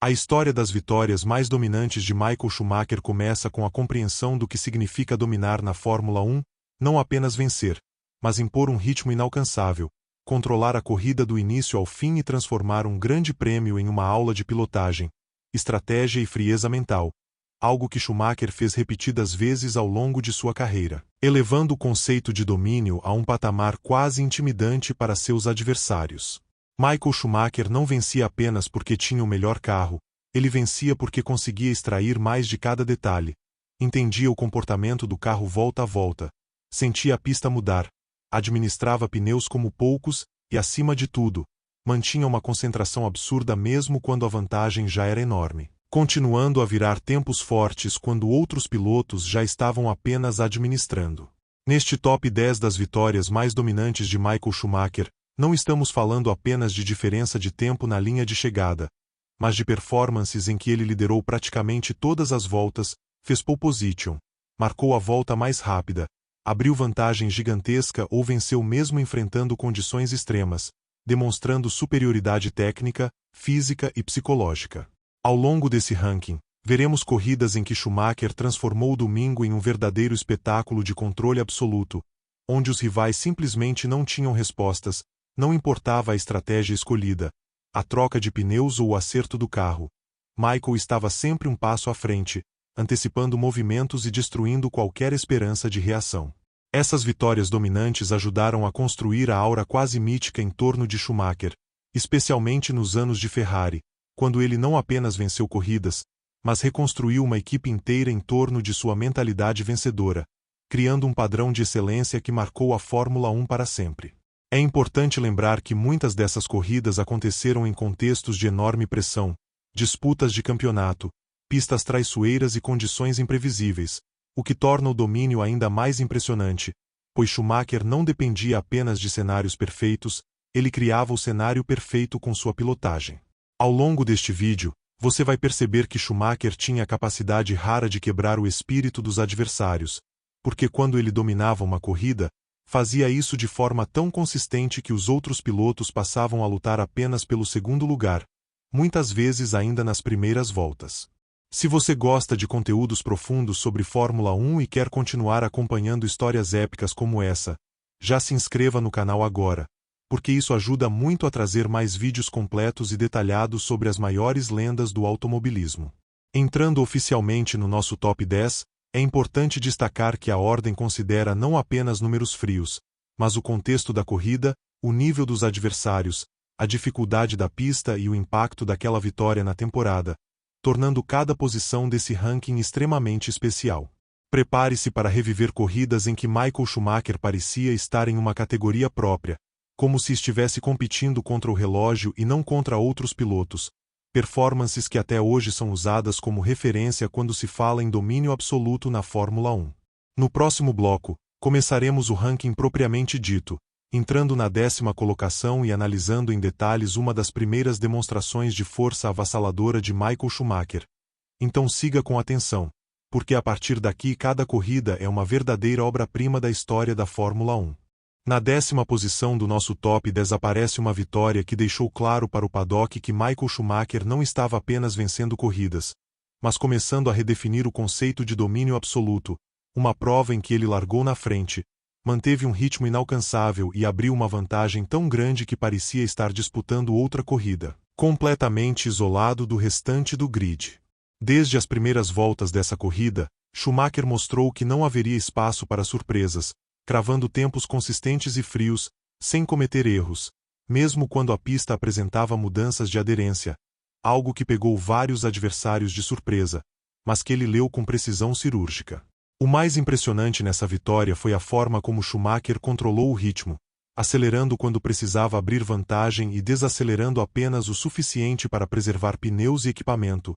A história das vitórias mais dominantes de Michael Schumacher começa com a compreensão do que significa dominar na Fórmula 1, não apenas vencer, mas impor um ritmo inalcançável, controlar a corrida do início ao fim e transformar um grande prêmio em uma aula de pilotagem, estratégia e frieza mental, algo que Schumacher fez repetidas vezes ao longo de sua carreira, elevando o conceito de domínio a um patamar quase intimidante para seus adversários. Michael Schumacher não vencia apenas porque tinha o melhor carro, ele vencia porque conseguia extrair mais de cada detalhe, entendia o comportamento do carro volta a volta, sentia a pista mudar, administrava pneus como poucos e, acima de tudo, mantinha uma concentração absurda mesmo quando a vantagem já era enorme, continuando a virar tempos fortes quando outros pilotos já estavam apenas administrando. Neste top 10 das vitórias mais dominantes de Michael Schumacher, não estamos falando apenas de diferença de tempo na linha de chegada, mas de performances em que ele liderou praticamente todas as voltas, fez pole position, marcou a volta mais rápida, abriu vantagem gigantesca ou venceu mesmo enfrentando condições extremas, demonstrando superioridade técnica, física e psicológica. Ao longo desse ranking, veremos corridas em que Schumacher transformou o domingo em um verdadeiro espetáculo de controle absoluto, onde os rivais simplesmente não tinham respostas, não importava a estratégia escolhida, a troca de pneus ou o acerto do carro. Michael estava sempre um passo à frente, antecipando movimentos e destruindo qualquer esperança de reação. Essas vitórias dominantes ajudaram a construir a aura quase mítica em torno de Schumacher, especialmente nos anos de Ferrari, quando ele não apenas venceu corridas, mas reconstruiu uma equipe inteira em torno de sua mentalidade vencedora, criando um padrão de excelência que marcou a Fórmula 1 para sempre. É importante lembrar que muitas dessas corridas aconteceram em contextos de enorme pressão, disputas de campeonato, pistas traiçoeiras e condições imprevisíveis, o que torna o domínio ainda mais impressionante, pois Schumacher não dependia apenas de cenários perfeitos, ele criava o cenário perfeito com sua pilotagem. Ao longo deste vídeo, você vai perceber que Schumacher tinha a capacidade rara de quebrar o espírito dos adversários, porque quando ele dominava uma corrida, fazia isso de forma tão consistente que os outros pilotos passavam a lutar apenas pelo segundo lugar, muitas vezes ainda nas primeiras voltas. Se você gosta de conteúdos profundos sobre Fórmula 1 e quer continuar acompanhando histórias épicas como essa, já se inscreva no canal agora, porque isso ajuda muito a trazer mais vídeos completos e detalhados sobre as maiores lendas do automobilismo. Entrando oficialmente no nosso top 10, é importante destacar que a ordem considera não apenas números frios, mas o contexto da corrida, o nível dos adversários, a dificuldade da pista e o impacto daquela vitória na temporada, tornando cada posição desse ranking extremamente especial. Prepare-se para reviver corridas em que Michael Schumacher parecia estar em uma categoria própria, como se estivesse competindo contra o relógio e não contra outros pilotos, performances que até hoje são usadas como referência quando se fala em domínio absoluto na Fórmula 1. No próximo bloco, começaremos o ranking propriamente dito, entrando na 10ª colocação e analisando em detalhes uma das primeiras demonstrações de força avassaladora de Michael Schumacher. Então siga com atenção, porque a partir daqui cada corrida é uma verdadeira obra-prima da história da Fórmula 1. Na 10ª posição do nosso top 10 aparece uma vitória que deixou claro para o paddock que Michael Schumacher não estava apenas vencendo corridas, mas começando a redefinir o conceito de domínio absoluto, uma prova em que ele largou na frente, manteve um ritmo inalcançável e abriu uma vantagem tão grande que parecia estar disputando outra corrida, completamente isolado do restante do grid. Desde as primeiras voltas dessa corrida, Schumacher mostrou que não haveria espaço para surpresas, cravando tempos consistentes e frios, sem cometer erros, mesmo quando a pista apresentava mudanças de aderência, algo que pegou vários adversários de surpresa, mas que ele leu com precisão cirúrgica. O mais impressionante nessa vitória foi a forma como Schumacher controlou o ritmo, acelerando quando precisava abrir vantagem e desacelerando apenas o suficiente para preservar pneus e equipamento,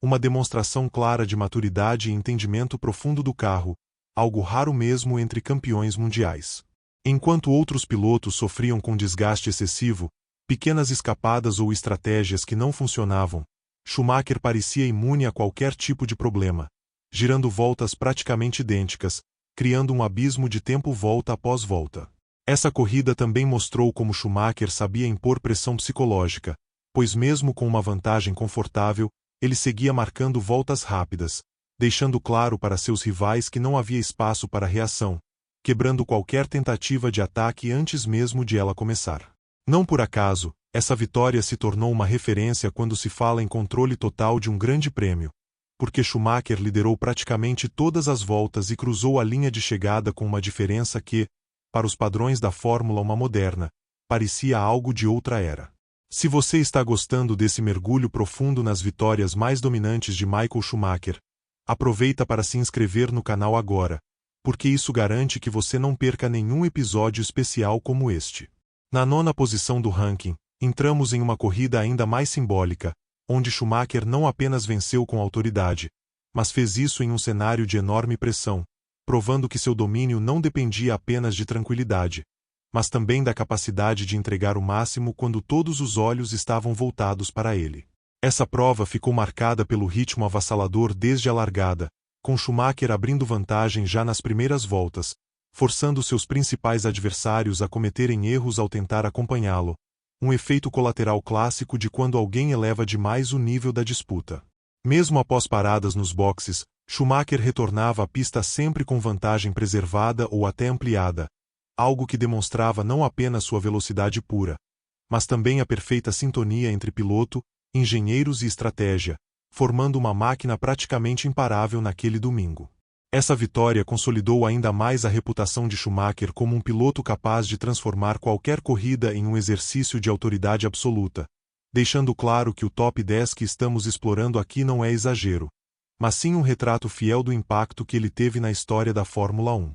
uma demonstração clara de maturidade e entendimento profundo do carro, algo raro mesmo entre campeões mundiais. Enquanto outros pilotos sofriam com desgaste excessivo, pequenas escapadas ou estratégias que não funcionavam, Schumacher parecia imune a qualquer tipo de problema, girando voltas praticamente idênticas, criando um abismo de tempo volta após volta. Essa corrida também mostrou como Schumacher sabia impor pressão psicológica, pois mesmo com uma vantagem confortável, ele seguia marcando voltas rápidas, deixando claro para seus rivais que não havia espaço para reação, quebrando qualquer tentativa de ataque antes mesmo de ela começar. Não por acaso, essa vitória se tornou uma referência quando se fala em controle total de um grande prêmio, porque Schumacher liderou praticamente todas as voltas e cruzou a linha de chegada com uma diferença que, para os padrões da Fórmula 1 moderna, parecia algo de outra era. Se você está gostando desse mergulho profundo nas vitórias mais dominantes de Michael Schumacher, aproveita para se inscrever no canal agora, porque isso garante que você não perca nenhum episódio especial como este. Na 9ª posição do ranking, entramos em uma corrida ainda mais simbólica, onde Schumacher não apenas venceu com autoridade, mas fez isso em um cenário de enorme pressão, provando que seu domínio não dependia apenas de tranquilidade, mas também da capacidade de entregar o máximo quando todos os olhos estavam voltados para ele. Essa prova ficou marcada pelo ritmo avassalador desde a largada, com Schumacher abrindo vantagem já nas primeiras voltas, forçando seus principais adversários a cometerem erros ao tentar acompanhá-lo, um efeito colateral clássico de quando alguém eleva demais o nível da disputa. Mesmo após paradas nos boxes, Schumacher retornava à pista sempre com vantagem preservada ou até ampliada, algo que demonstrava não apenas sua velocidade pura, mas também a perfeita sintonia entre piloto, engenheiros e estratégia, formando uma máquina praticamente imparável naquele domingo. Essa vitória consolidou ainda mais a reputação de Schumacher como um piloto capaz de transformar qualquer corrida em um exercício de autoridade absoluta, deixando claro que o top 10 que estamos explorando aqui não é exagero, mas sim um retrato fiel do impacto que ele teve na história da Fórmula 1.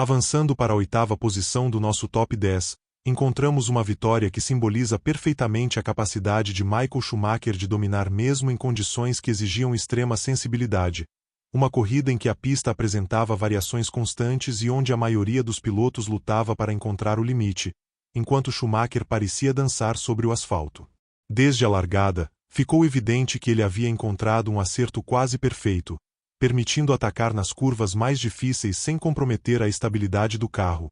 Avançando para a 8ª posição do nosso top 10, encontramos uma vitória que simboliza perfeitamente a capacidade de Michael Schumacher de dominar mesmo em condições que exigiam extrema sensibilidade, uma corrida em que a pista apresentava variações constantes e onde a maioria dos pilotos lutava para encontrar o limite, enquanto Schumacher parecia dançar sobre o asfalto. Desde a largada, ficou evidente que ele havia encontrado um acerto quase perfeito, permitindo atacar nas curvas mais difíceis sem comprometer a estabilidade do carro,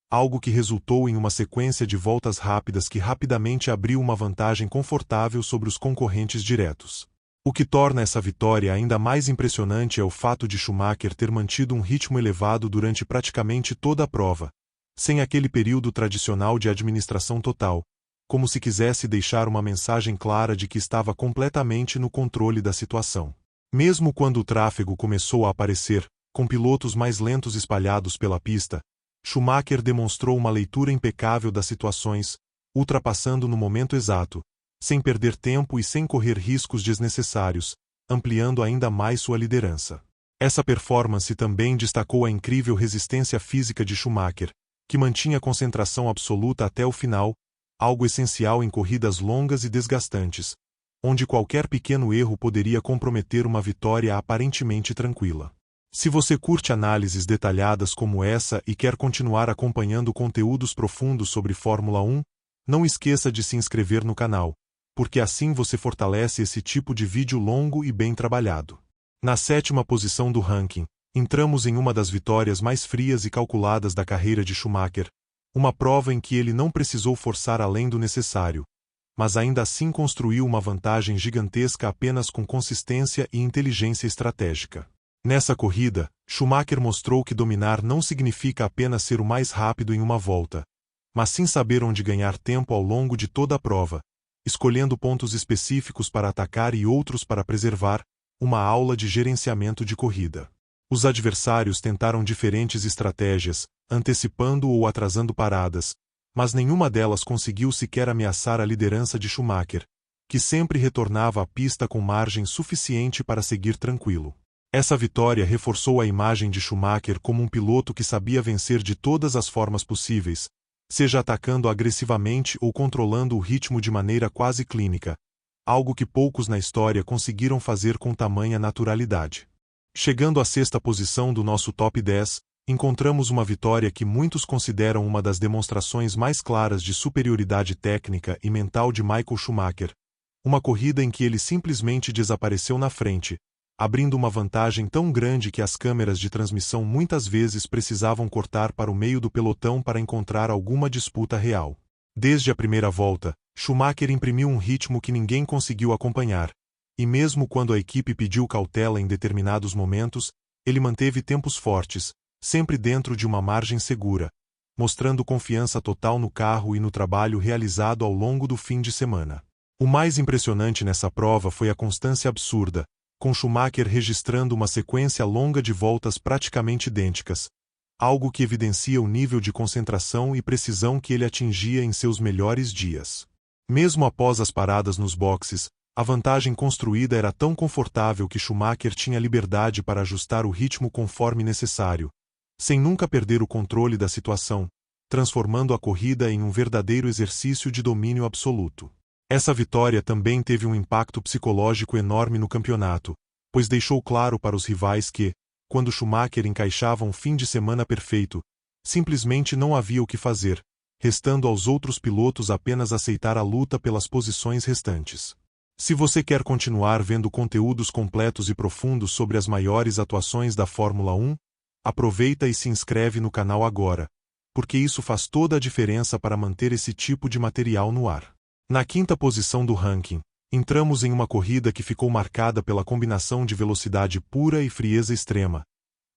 algo que resultou em uma sequência de voltas rápidas que rapidamente abriu uma vantagem confortável sobre os concorrentes diretos. O que torna essa vitória ainda mais impressionante é o fato de Schumacher ter mantido um ritmo elevado durante praticamente toda a prova, sem aquele período tradicional de administração total, como se quisesse deixar uma mensagem clara de que estava completamente no controle da situação. Mesmo quando o tráfego começou a aparecer, com pilotos mais lentos espalhados pela pista, Schumacher demonstrou uma leitura impecável das situações, ultrapassando no momento exato, sem perder tempo e sem correr riscos desnecessários, ampliando ainda mais sua liderança. Essa performance também destacou a incrível resistência física de Schumacher, que mantinha concentração absoluta até o final, algo essencial em corridas longas e desgastantes, onde qualquer pequeno erro poderia comprometer uma vitória aparentemente tranquila. Se você curte análises detalhadas como essa e quer continuar acompanhando conteúdos profundos sobre Fórmula 1, não esqueça de se inscrever no canal, porque assim você fortalece esse tipo de vídeo longo e bem trabalhado. Na 7ª posição do ranking, entramos em uma das vitórias mais frias e calculadas da carreira de Schumacher, uma prova em que ele não precisou forçar além do necessário, mas ainda assim construiu uma vantagem gigantesca apenas com consistência e inteligência estratégica. Nessa corrida, Schumacher mostrou que dominar não significa apenas ser o mais rápido em uma volta, mas sim saber onde ganhar tempo ao longo de toda a prova, escolhendo pontos específicos para atacar e outros para preservar, uma aula de gerenciamento de corrida. Os adversários tentaram diferentes estratégias, antecipando ou atrasando paradas, mas nenhuma delas conseguiu sequer ameaçar a liderança de Schumacher, que sempre retornava à pista com margem suficiente para seguir tranquilo. Essa vitória reforçou a imagem de Schumacher como um piloto que sabia vencer de todas as formas possíveis, seja atacando agressivamente ou controlando o ritmo de maneira quase clínica, algo que poucos na história conseguiram fazer com tamanha naturalidade. Chegando à 6ª posição do nosso top 10, encontramos uma vitória que muitos consideram uma das demonstrações mais claras de superioridade técnica e mental de Michael Schumacher, uma corrida em que ele simplesmente desapareceu na frente, abrindo uma vantagem tão grande que as câmeras de transmissão muitas vezes precisavam cortar para o meio do pelotão para encontrar alguma disputa real. Desde a primeira volta, Schumacher imprimiu um ritmo que ninguém conseguiu acompanhar, e mesmo quando a equipe pediu cautela em determinados momentos, ele manteve tempos fortes, sempre dentro de uma margem segura, mostrando confiança total no carro e no trabalho realizado ao longo do fim de semana. O mais impressionante nessa prova foi a constância absurda, com Schumacher registrando uma sequência longa de voltas praticamente idênticas, algo que evidencia o nível de concentração e precisão que ele atingia em seus melhores dias. Mesmo após as paradas nos boxes, a vantagem construída era tão confortável que Schumacher tinha liberdade para ajustar o ritmo conforme necessário, sem nunca perder o controle da situação, transformando a corrida em um verdadeiro exercício de domínio absoluto. Essa vitória também teve um impacto psicológico enorme no campeonato, pois deixou claro para os rivais que, quando Schumacher encaixava um fim de semana perfeito, simplesmente não havia o que fazer, restando aos outros pilotos apenas aceitar a luta pelas posições restantes. Se você quer continuar vendo conteúdos completos e profundos sobre as maiores atuações da Fórmula 1, aproveita e se inscreve no canal agora, porque isso faz toda a diferença para manter esse tipo de material no ar. Na quinta posição do ranking, entramos em uma corrida que ficou marcada pela combinação de velocidade pura e frieza extrema,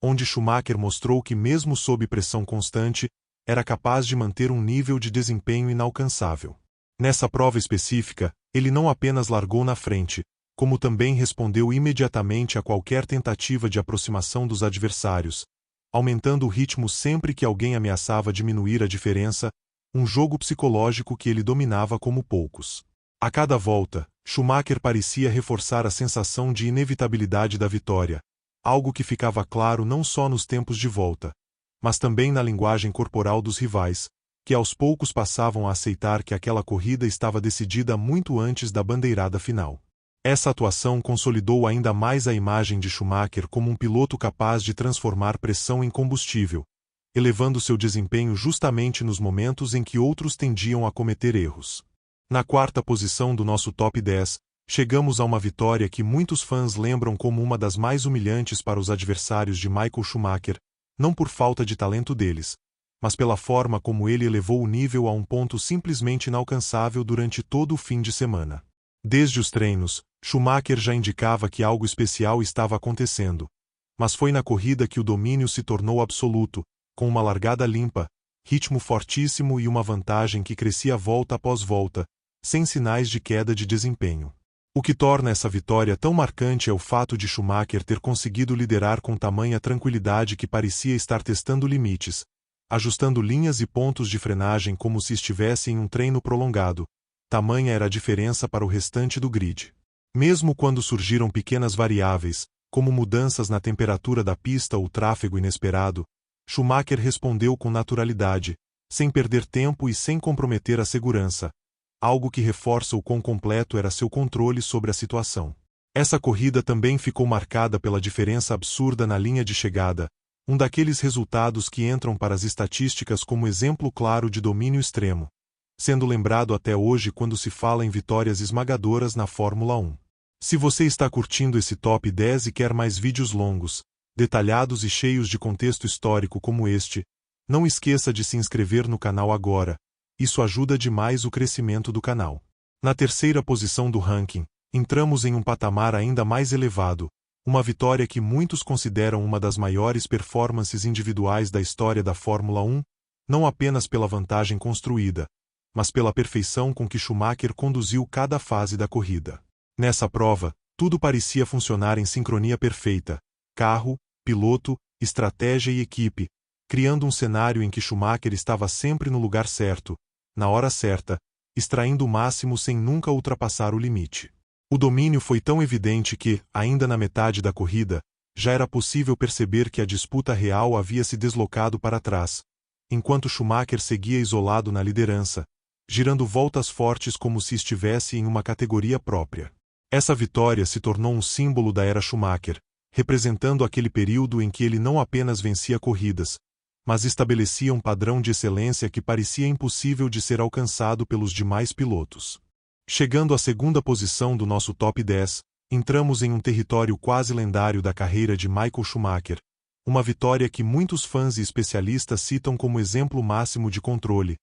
onde Schumacher mostrou que mesmo sob pressão constante, era capaz de manter um nível de desempenho inalcançável. Nessa prova específica, ele não apenas largou na frente, como também respondeu imediatamente a qualquer tentativa de aproximação dos adversários, aumentando o ritmo sempre que alguém ameaçava diminuir a diferença, um jogo psicológico que ele dominava como poucos. A cada volta, Schumacher parecia reforçar a sensação de inevitabilidade da vitória, algo que ficava claro não só nos tempos de volta, mas também na linguagem corporal dos rivais, que aos poucos passavam a aceitar que aquela corrida estava decidida muito antes da bandeirada final. Essa atuação consolidou ainda mais a imagem de Schumacher como um piloto capaz de transformar pressão em combustível, elevando seu desempenho justamente nos momentos em que outros tendiam a cometer erros. Na quarta posição do nosso top 10, chegamos a uma vitória que muitos fãs lembram como uma das mais humilhantes para os adversários de Michael Schumacher, não por falta de talento deles, mas pela forma como ele elevou o nível a um ponto simplesmente inalcançável durante todo o fim de semana. Desde os treinos, Schumacher já indicava que algo especial estava acontecendo, mas foi na corrida que o domínio se tornou absoluto, com uma largada limpa, ritmo fortíssimo e uma vantagem que crescia volta após volta, sem sinais de queda de desempenho. O que torna essa vitória tão marcante é o fato de Schumacher ter conseguido liderar com tamanha tranquilidade que parecia estar testando limites, ajustando linhas e pontos de frenagem como se estivesse em um treino prolongado. Tamanha era a diferença para o restante do grid. Mesmo quando surgiram pequenas variáveis, como mudanças na temperatura da pista ou tráfego inesperado, Schumacher respondeu com naturalidade, sem perder tempo e sem comprometer a segurança, algo que reforça o quão completo era seu controle sobre a situação. Essa corrida também ficou marcada pela diferença absurda na linha de chegada, um daqueles resultados que entram para as estatísticas como exemplo claro de domínio extremo, sendo lembrado até hoje quando se fala em vitórias esmagadoras na Fórmula 1. Se você está curtindo esse top 10 e quer mais vídeos longos, detalhados e cheios de contexto histórico como este, não esqueça de se inscrever no canal agora, isso ajuda demais o crescimento do canal. Na terceira posição do ranking, entramos em um patamar ainda mais elevado, uma vitória que muitos consideram uma das maiores performances individuais da história da Fórmula 1, não apenas pela vantagem construída, mas pela perfeição com que Schumacher conduziu cada fase da corrida. Nessa prova, tudo parecia funcionar em sincronia perfeita: carro, piloto, estratégia e equipe, criando um cenário em que Schumacher estava sempre no lugar certo, na hora certa, extraindo o máximo sem nunca ultrapassar o limite. O domínio foi tão evidente que, ainda na metade da corrida, já era possível perceber que a disputa real havia se deslocado para trás, enquanto Schumacher seguia isolado na liderança, girando voltas fortes como se estivesse em uma categoria própria. Essa vitória se tornou um símbolo da era Schumacher, representando aquele período em que ele não apenas vencia corridas, mas estabelecia um padrão de excelência que parecia impossível de ser alcançado pelos demais pilotos. Chegando à segunda posição do nosso top 10, entramos em um território quase lendário da carreira de Michael Schumacher, uma vitória que muitos fãs e especialistas citam como exemplo máximo de controle,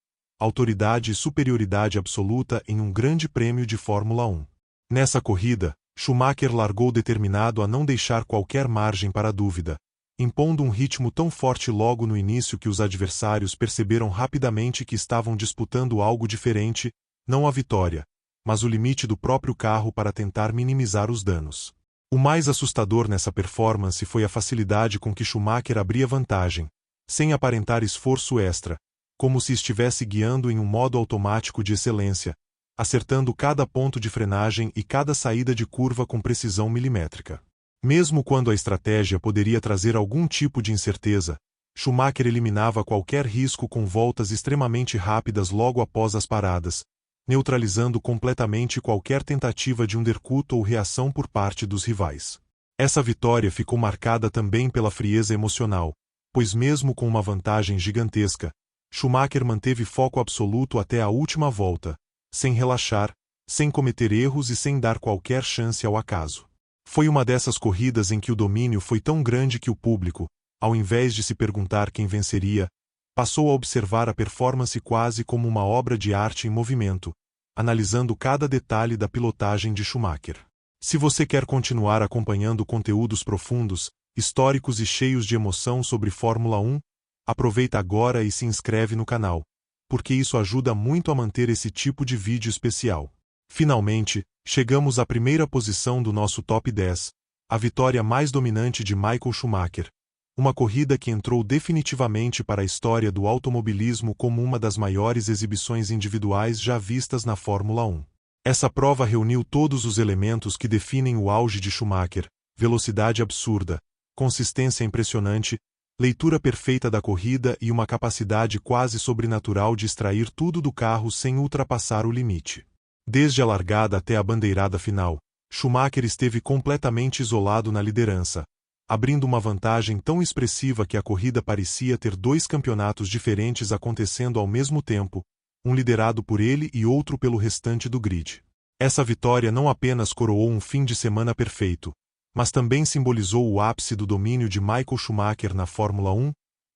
autoridade e superioridade absoluta em um grande prêmio de Fórmula 1. Nessa corrida, Schumacher largou determinado a não deixar qualquer margem para dúvida, impondo um ritmo tão forte logo no início que os adversários perceberam rapidamente que estavam disputando algo diferente, não a vitória, mas o limite do próprio carro para tentar minimizar os danos. O mais assustador nessa performance foi a facilidade com que Schumacher abria vantagem, sem aparentar esforço extra, como se estivesse guiando em um modo automático de excelência, acertando cada ponto de frenagem e cada saída de curva com precisão milimétrica. Mesmo quando a estratégia poderia trazer algum tipo de incerteza, Schumacher eliminava qualquer risco com voltas extremamente rápidas logo após as paradas, neutralizando completamente qualquer tentativa de undercut ou reação por parte dos rivais. Essa vitória ficou marcada também pela frieza emocional, pois mesmo com uma vantagem gigantesca, Schumacher manteve foco absoluto até a última volta, sem relaxar, sem cometer erros e sem dar qualquer chance ao acaso. Foi uma dessas corridas em que o domínio foi tão grande que o público, ao invés de se perguntar quem venceria, passou a observar a performance quase como uma obra de arte em movimento, analisando cada detalhe da pilotagem de Schumacher. Se você quer continuar acompanhando conteúdos profundos, históricos e cheios de emoção sobre Fórmula 1, aproveita agora e se inscreve no canal, porque isso ajuda muito a manter esse tipo de vídeo especial. Finalmente, chegamos à primeira posição do nosso Top 10, a vitória mais dominante de Michael Schumacher, uma corrida que entrou definitivamente para a história do automobilismo como uma das maiores exibições individuais já vistas na Fórmula 1. Essa prova reuniu todos os elementos que definem o auge de Schumacher: velocidade absurda, consistência impressionante, leitura perfeita da corrida e uma capacidade quase sobrenatural de extrair tudo do carro sem ultrapassar o limite. Desde a largada até a bandeirada final, Schumacher esteve completamente isolado na liderança, abrindo uma vantagem tão expressiva que a corrida parecia ter dois campeonatos diferentes acontecendo ao mesmo tempo, um liderado por ele e outro pelo restante do grid. Essa vitória não apenas coroou um fim de semana perfeito, mas também simbolizou o ápice do domínio de Michael Schumacher na Fórmula 1,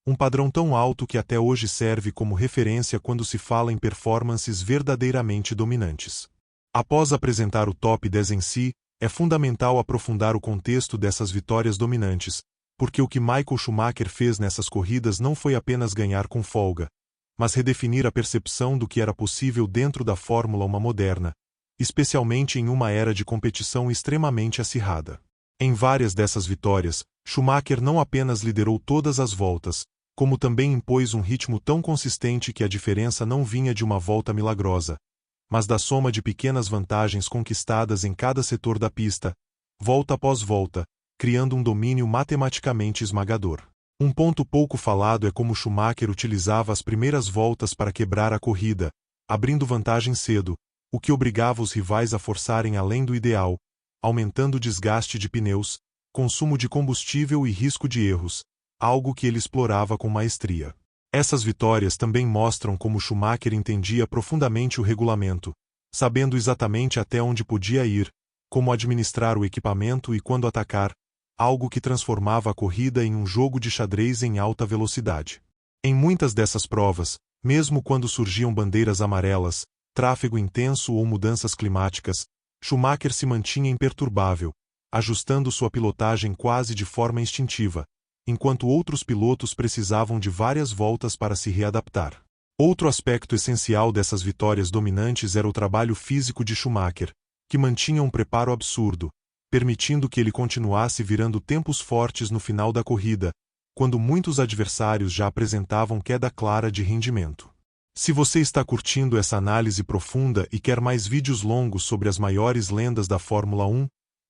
um padrão tão alto que até hoje serve como referência quando se fala em performances verdadeiramente dominantes. Após apresentar o Top 10 em si, é fundamental aprofundar o contexto dessas vitórias dominantes, porque o que Michael Schumacher fez nessas corridas não foi apenas ganhar com folga, mas redefinir a percepção do que era possível dentro da Fórmula 1 moderna, especialmente em uma era de competição extremamente acirrada. Em várias dessas vitórias, Schumacher não apenas liderou todas as voltas, como também impôs um ritmo tão consistente que a diferença não vinha de uma volta milagrosa, mas da soma de pequenas vantagens conquistadas em cada setor da pista, volta após volta, criando um domínio matematicamente esmagador. Um ponto pouco falado é como Schumacher utilizava as primeiras voltas para quebrar a corrida, abrindo vantagem cedo, o que obrigava os rivais a forçarem além do ideal, aumentando o desgaste de pneus, consumo de combustível e risco de erros, algo que ele explorava com maestria. Essas vitórias também mostram como Schumacher entendia profundamente o regulamento, sabendo exatamente até onde podia ir, como administrar o equipamento e quando atacar, algo que transformava a corrida em um jogo de xadrez em alta velocidade. Em muitas dessas provas, mesmo quando surgiam bandeiras amarelas, tráfego intenso ou mudanças climáticas, Schumacher se mantinha imperturbável, ajustando sua pilotagem quase de forma instintiva, enquanto outros pilotos precisavam de várias voltas para se readaptar. Outro aspecto essencial dessas vitórias dominantes era o trabalho físico de Schumacher, que mantinha um preparo absurdo, permitindo que ele continuasse virando tempos fortes no final da corrida, quando muitos adversários já apresentavam queda clara de rendimento. Se você está curtindo essa análise profunda e quer mais vídeos longos sobre as maiores lendas da Fórmula 1,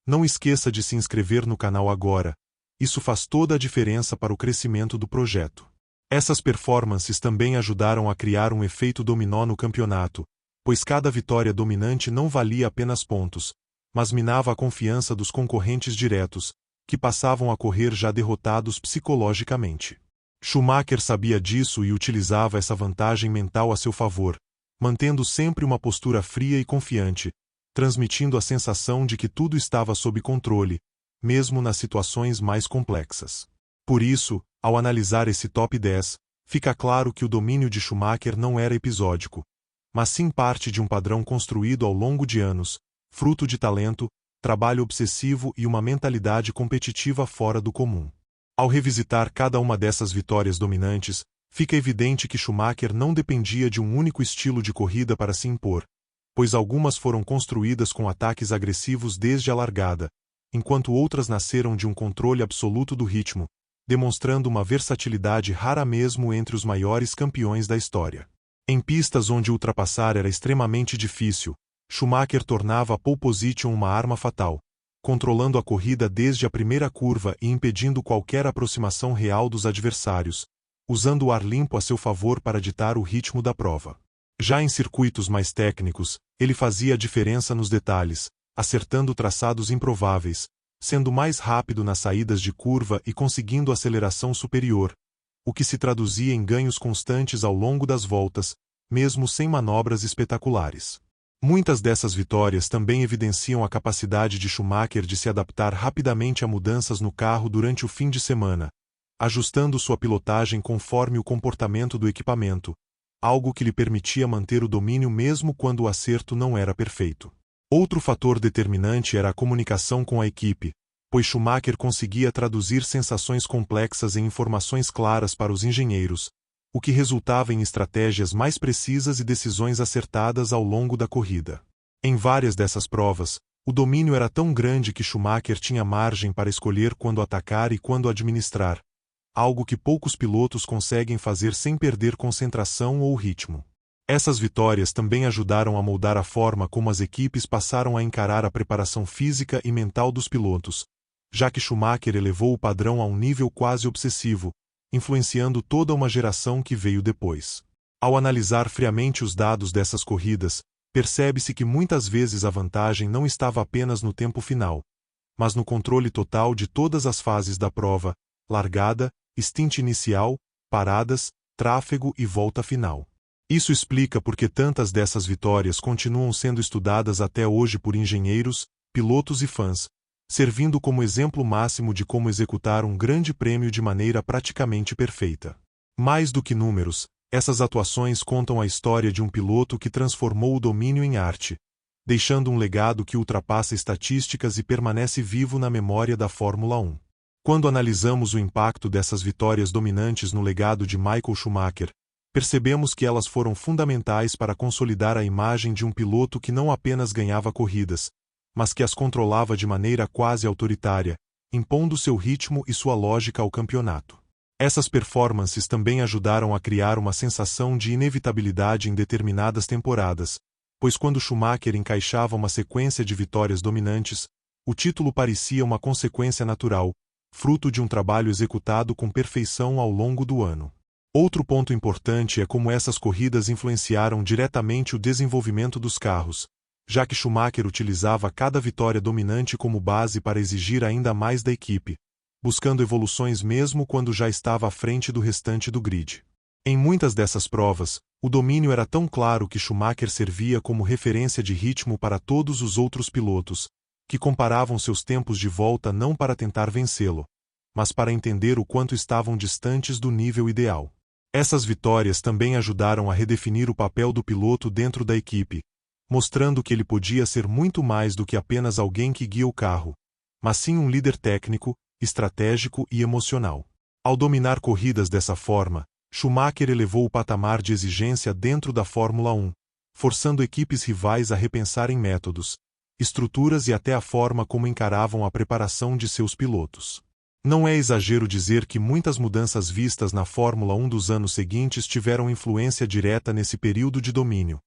não esqueça de se inscrever no canal agora. Isso faz toda a diferença para o crescimento do projeto. Essas performances também ajudaram a criar um efeito dominó no campeonato, pois cada vitória dominante não valia apenas pontos, mas minava a confiança dos concorrentes diretos, que passavam a correr já derrotados psicologicamente. Schumacher sabia disso e utilizava essa vantagem mental a seu favor, mantendo sempre uma postura fria e confiante, transmitindo a sensação de que tudo estava sob controle, mesmo nas situações mais complexas. Por isso, ao analisar esse Top 10, fica claro que o domínio de Schumacher não era episódico, mas sim parte de um padrão construído ao longo de anos, fruto de talento, trabalho obsessivo e uma mentalidade competitiva fora do comum. Ao revisitar cada uma dessas vitórias dominantes, fica evidente que Schumacher não dependia de um único estilo de corrida para se impor, pois algumas foram construídas com ataques agressivos desde a largada, enquanto outras nasceram de um controle absoluto do ritmo, demonstrando uma versatilidade rara mesmo entre os maiores campeões da história. Em pistas onde ultrapassar era extremamente difícil, Schumacher tornava a pole position uma arma fatal, controlando a corrida desde a primeira curva e impedindo qualquer aproximação real dos adversários, usando o ar limpo a seu favor para ditar o ritmo da prova. Já em circuitos mais técnicos, ele fazia a diferença nos detalhes, acertando traçados improváveis, sendo mais rápido nas saídas de curva e conseguindo aceleração superior, o que se traduzia em ganhos constantes ao longo das voltas, mesmo sem manobras espetaculares. Muitas dessas vitórias também evidenciam a capacidade de Schumacher de se adaptar rapidamente a mudanças no carro durante o fim de semana, ajustando sua pilotagem conforme o comportamento do equipamento, algo que lhe permitia manter o domínio mesmo quando o acerto não era perfeito. Outro fator determinante era a comunicação com a equipe, pois Schumacher conseguia traduzir sensações complexas em informações claras para os engenheiros, o que resultava em estratégias mais precisas e decisões acertadas ao longo da corrida. Em várias dessas provas, o domínio era tão grande que Schumacher tinha margem para escolher quando atacar e quando administrar, algo que poucos pilotos conseguem fazer sem perder concentração ou ritmo. Essas vitórias também ajudaram a moldar a forma como as equipes passaram a encarar a preparação física e mental dos pilotos, já que Schumacher elevou o padrão a um nível quase obsessivo, influenciando toda uma geração que veio depois. Ao analisar friamente os dados dessas corridas, percebe-se que muitas vezes a vantagem não estava apenas no tempo final, mas no controle total de todas as fases da prova: largada, stint inicial, paradas, tráfego e volta final. Isso explica por que tantas dessas vitórias continuam sendo estudadas até hoje por engenheiros, pilotos e fãs, servindo como exemplo máximo de como executar um grande prêmio de maneira praticamente perfeita. Mais do que números, essas atuações contam a história de um piloto que transformou o domínio em arte, deixando um legado que ultrapassa estatísticas e permanece vivo na memória da Fórmula 1. Quando analisamos o impacto dessas vitórias dominantes no legado de Michael Schumacher, percebemos que elas foram fundamentais para consolidar a imagem de um piloto que não apenas ganhava corridas, mas que as controlava de maneira quase autoritária, impondo seu ritmo e sua lógica ao campeonato. Essas performances também ajudaram a criar uma sensação de inevitabilidade em determinadas temporadas, pois quando Schumacher encaixava uma sequência de vitórias dominantes, o título parecia uma consequência natural, fruto de um trabalho executado com perfeição ao longo do ano. Outro ponto importante é como essas corridas influenciaram diretamente o desenvolvimento dos carros, já que Schumacher utilizava cada vitória dominante como base para exigir ainda mais da equipe, buscando evoluções mesmo quando já estava à frente do restante do grid. Em muitas dessas provas, o domínio era tão claro que Schumacher servia como referência de ritmo para todos os outros pilotos, que comparavam seus tempos de volta não para tentar vencê-lo, mas para entender o quanto estavam distantes do nível ideal. Essas vitórias também ajudaram a redefinir o papel do piloto dentro da equipe, mostrando que ele podia ser muito mais do que apenas alguém que guia o carro, mas sim um líder técnico, estratégico e emocional. Ao dominar corridas dessa forma, Schumacher elevou o patamar de exigência dentro da Fórmula 1, forçando equipes rivais a repensarem métodos, estruturas e até a forma como encaravam a preparação de seus pilotos. Não é exagero dizer que muitas mudanças vistas na Fórmula 1 dos anos seguintes tiveram influência direta nesse período de domínio,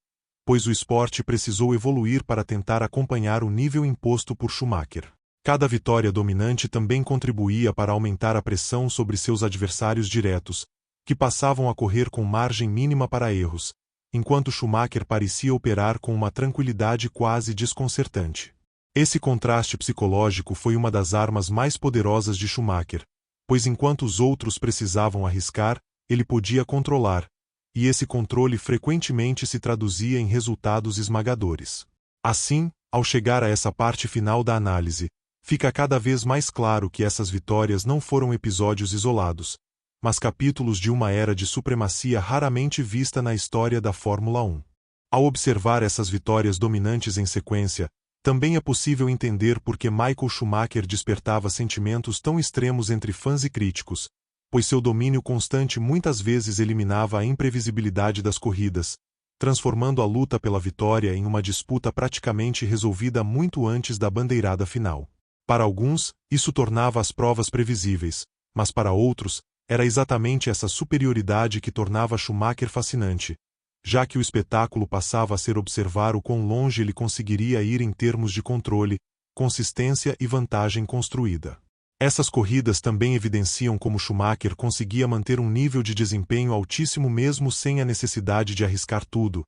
pois o esporte precisou evoluir para tentar acompanhar o nível imposto por Schumacher. Cada vitória dominante também contribuía para aumentar a pressão sobre seus adversários diretos, que passavam a correr com margem mínima para erros, enquanto Schumacher parecia operar com uma tranquilidade quase desconcertante. Esse contraste psicológico foi uma das armas mais poderosas de Schumacher, pois enquanto os outros precisavam arriscar, ele podia controlar, e esse controle frequentemente se traduzia em resultados esmagadores. Assim, ao chegar a essa parte final da análise, fica cada vez mais claro que essas vitórias não foram episódios isolados, mas capítulos de uma era de supremacia raramente vista na história da Fórmula 1. Ao observar essas vitórias dominantes em sequência, também é possível entender por que Michael Schumacher despertava sentimentos tão extremos entre fãs e críticos, pois seu domínio constante muitas vezes eliminava a imprevisibilidade das corridas, transformando a luta pela vitória em uma disputa praticamente resolvida muito antes da bandeirada final. Para alguns, isso tornava as provas previsíveis, mas para outros, era exatamente essa superioridade que tornava Schumacher fascinante, já que o espetáculo passava a ser observar o quão longe ele conseguiria ir em termos de controle, consistência e vantagem construída. Essas corridas também evidenciam como Schumacher conseguia manter um nível de desempenho altíssimo mesmo sem a necessidade de arriscar tudo,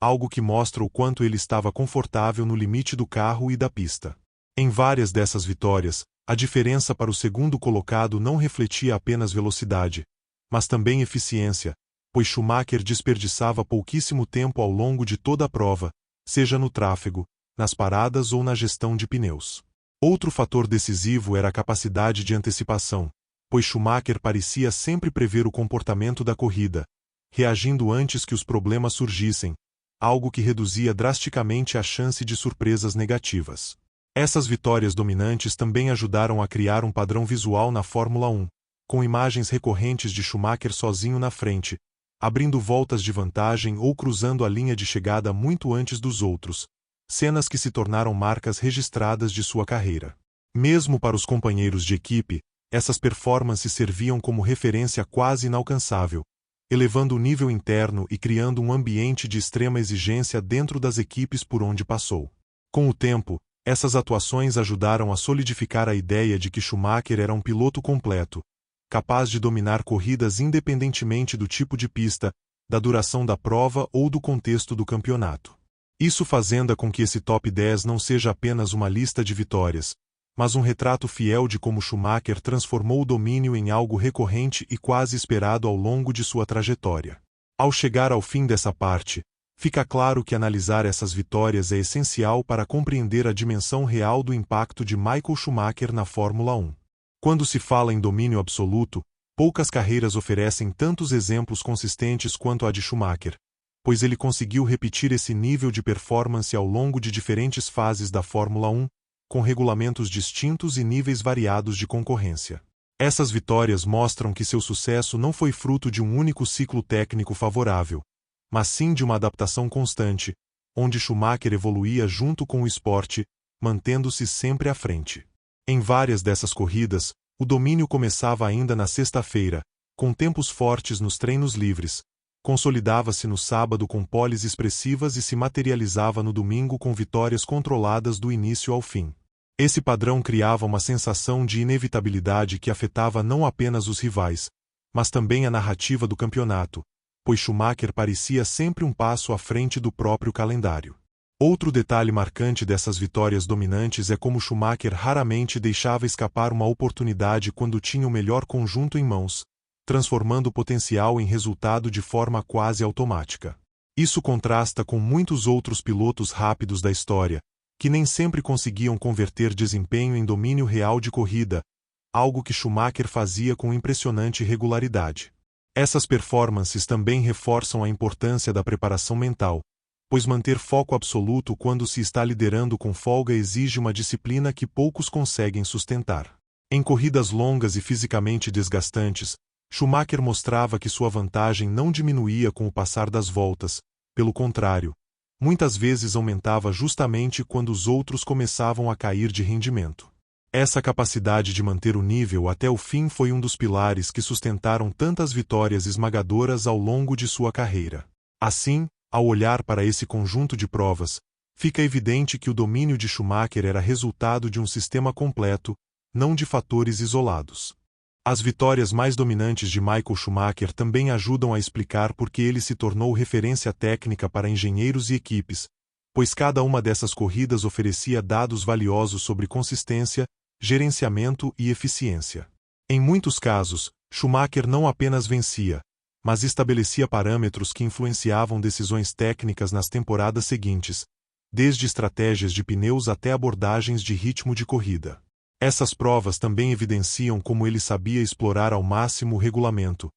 algo que mostra o quanto ele estava confortável no limite do carro e da pista. Em várias dessas vitórias, a diferença para o segundo colocado não refletia apenas velocidade, mas também eficiência, pois Schumacher desperdiçava pouquíssimo tempo ao longo de toda a prova, seja no tráfego, nas paradas ou na gestão de pneus. Outro fator decisivo era a capacidade de antecipação, pois Schumacher parecia sempre prever o comportamento da corrida, reagindo antes que os problemas surgissem, algo que reduzia drasticamente a chance de surpresas negativas. Essas vitórias dominantes também ajudaram a criar um padrão visual na Fórmula 1, com imagens recorrentes de Schumacher sozinho na frente, abrindo voltas de vantagem ou cruzando a linha de chegada muito antes dos outros, cenas que se tornaram marcas registradas de sua carreira. Mesmo para os companheiros de equipe, essas performances serviam como referência quase inalcançável, elevando o nível interno e criando um ambiente de extrema exigência dentro das equipes por onde passou. Com o tempo, essas atuações ajudaram a solidificar a ideia de que Schumacher era um piloto completo, capaz de dominar corridas independentemente do tipo de pista, da duração da prova ou do contexto do campeonato. Isso fazendo com que esse top 10 não seja apenas uma lista de vitórias, mas um retrato fiel de como Schumacher transformou o domínio em algo recorrente e quase esperado ao longo de sua trajetória. Ao chegar ao fim dessa parte, fica claro que analisar essas vitórias é essencial para compreender a dimensão real do impacto de Michael Schumacher na Fórmula 1. Quando se fala em domínio absoluto, poucas carreiras oferecem tantos exemplos consistentes quanto a de Schumacher, pois ele conseguiu repetir esse nível de performance ao longo de diferentes fases da Fórmula 1, com regulamentos distintos e níveis variados de concorrência. Essas vitórias mostram que seu sucesso não foi fruto de um único ciclo técnico favorável, mas sim de uma adaptação constante, onde Schumacher evoluía junto com o esporte, mantendo-se sempre à frente. Em várias dessas corridas, o domínio começava ainda na sexta-feira, com tempos fortes nos treinos livres, consolidava-se no sábado com poles expressivas e se materializava no domingo com vitórias controladas do início ao fim. Esse padrão criava uma sensação de inevitabilidade que afetava não apenas os rivais, mas também a narrativa do campeonato, pois Schumacher parecia sempre um passo à frente do próprio calendário. Outro detalhe marcante dessas vitórias dominantes é como Schumacher raramente deixava escapar uma oportunidade quando tinha o melhor conjunto em mãos, transformando o potencial em resultado de forma quase automática. Isso contrasta com muitos outros pilotos rápidos da história, que nem sempre conseguiam converter desempenho em domínio real de corrida, algo que Schumacher fazia com impressionante regularidade. Essas performances também reforçam a importância da preparação mental, pois manter foco absoluto quando se está liderando com folga exige uma disciplina que poucos conseguem sustentar. Em corridas longas e fisicamente desgastantes, Schumacher mostrava que sua vantagem não diminuía com o passar das voltas, pelo contrário, muitas vezes aumentava justamente quando os outros começavam a cair de rendimento. Essa capacidade de manter o nível até o fim foi um dos pilares que sustentaram tantas vitórias esmagadoras ao longo de sua carreira. Assim, ao olhar para esse conjunto de provas, fica evidente que o domínio de Schumacher era resultado de um sistema completo, não de fatores isolados. As vitórias mais dominantes de Michael Schumacher também ajudam a explicar por que ele se tornou referência técnica para engenheiros e equipes, pois cada uma dessas corridas oferecia dados valiosos sobre consistência, gerenciamento e eficiência. Em muitos casos, Schumacher não apenas vencia, mas estabelecia parâmetros que influenciavam decisões técnicas nas temporadas seguintes, desde estratégias de pneus até abordagens de ritmo de corrida. Essas provas também evidenciam como ele sabia explorar ao máximo o regulamento,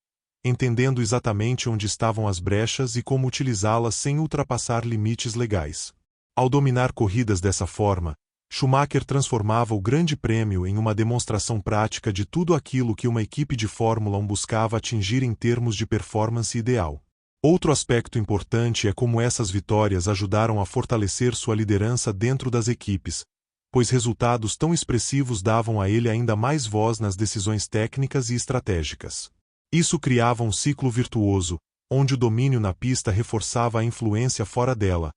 entendendo exatamente onde estavam as brechas e como utilizá-las sem ultrapassar limites legais. Ao dominar corridas dessa forma, Schumacher transformava o Grande Prêmio em uma demonstração prática de tudo aquilo que uma equipe de Fórmula 1 buscava atingir em termos de performance ideal. Outro aspecto importante é como essas vitórias ajudaram a fortalecer sua liderança dentro das equipes, pois resultados tão expressivos davam a ele ainda mais voz nas decisões técnicas e estratégicas. Isso criava um ciclo virtuoso, onde o domínio na pista reforçava a influência fora dela,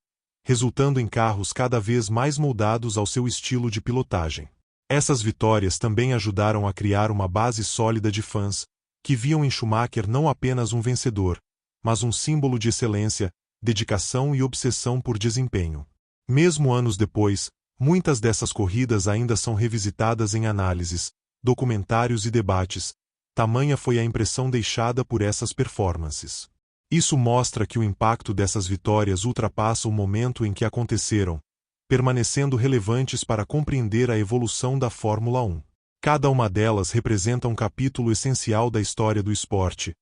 resultando em carros cada vez mais moldados ao seu estilo de pilotagem. Essas vitórias também ajudaram a criar uma base sólida de fãs, que viam em Schumacher não apenas um vencedor, mas um símbolo de excelência, dedicação e obsessão por desempenho. Mesmo anos depois, muitas dessas corridas ainda são revisitadas em análises, documentários e debates, tamanha foi a impressão deixada por essas performances. Isso mostra que o impacto dessas vitórias ultrapassa o momento em que aconteceram, permanecendo relevantes para compreender a evolução da Fórmula 1. Cada uma delas representa um capítulo essencial da história do esporte,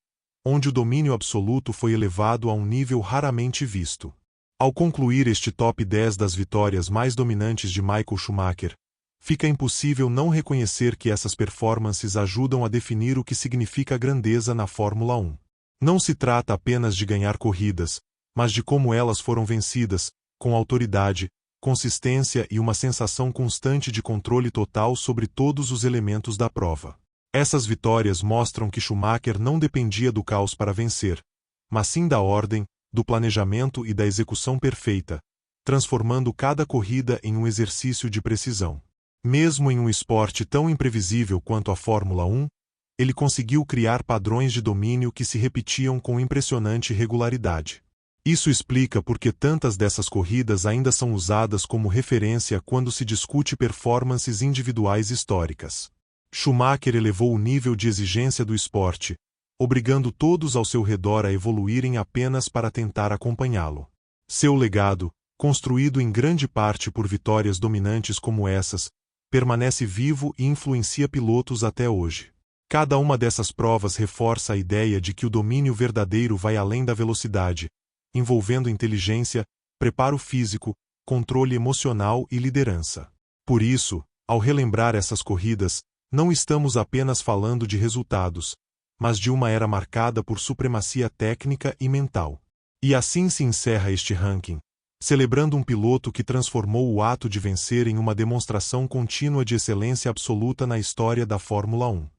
onde o domínio absoluto foi elevado a um nível raramente visto. Ao concluir este top 10 das vitórias mais dominantes de Michael Schumacher, fica impossível não reconhecer que essas performances ajudam a definir o que significa grandeza na Fórmula 1. Não se trata apenas de ganhar corridas, mas de como elas foram vencidas, com autoridade, consistência e uma sensação constante de controle total sobre todos os elementos da prova. Essas vitórias mostram que Schumacher não dependia do caos para vencer, mas sim da ordem, do planejamento e da execução perfeita, transformando cada corrida em um exercício de precisão. Mesmo em um esporte tão imprevisível quanto a Fórmula 1, ele conseguiu criar padrões de domínio que se repetiam com impressionante regularidade. Isso explica por que tantas dessas corridas ainda são usadas como referência quando se discute performances individuais históricas. Schumacher elevou o nível de exigência do esporte, obrigando todos ao seu redor a evoluírem apenas para tentar acompanhá-lo. Seu legado, construído em grande parte por vitórias dominantes como essas, permanece vivo e influencia pilotos até hoje. Cada uma dessas provas reforça a ideia de que o domínio verdadeiro vai além da velocidade, envolvendo inteligência, preparo físico, controle emocional e liderança. Por isso, ao relembrar essas corridas, não estamos apenas falando de resultados, mas de uma era marcada por supremacia técnica e mental. E assim se encerra este ranking, celebrando um piloto que transformou o ato de vencer em uma demonstração contínua de excelência absoluta na história da Fórmula 1.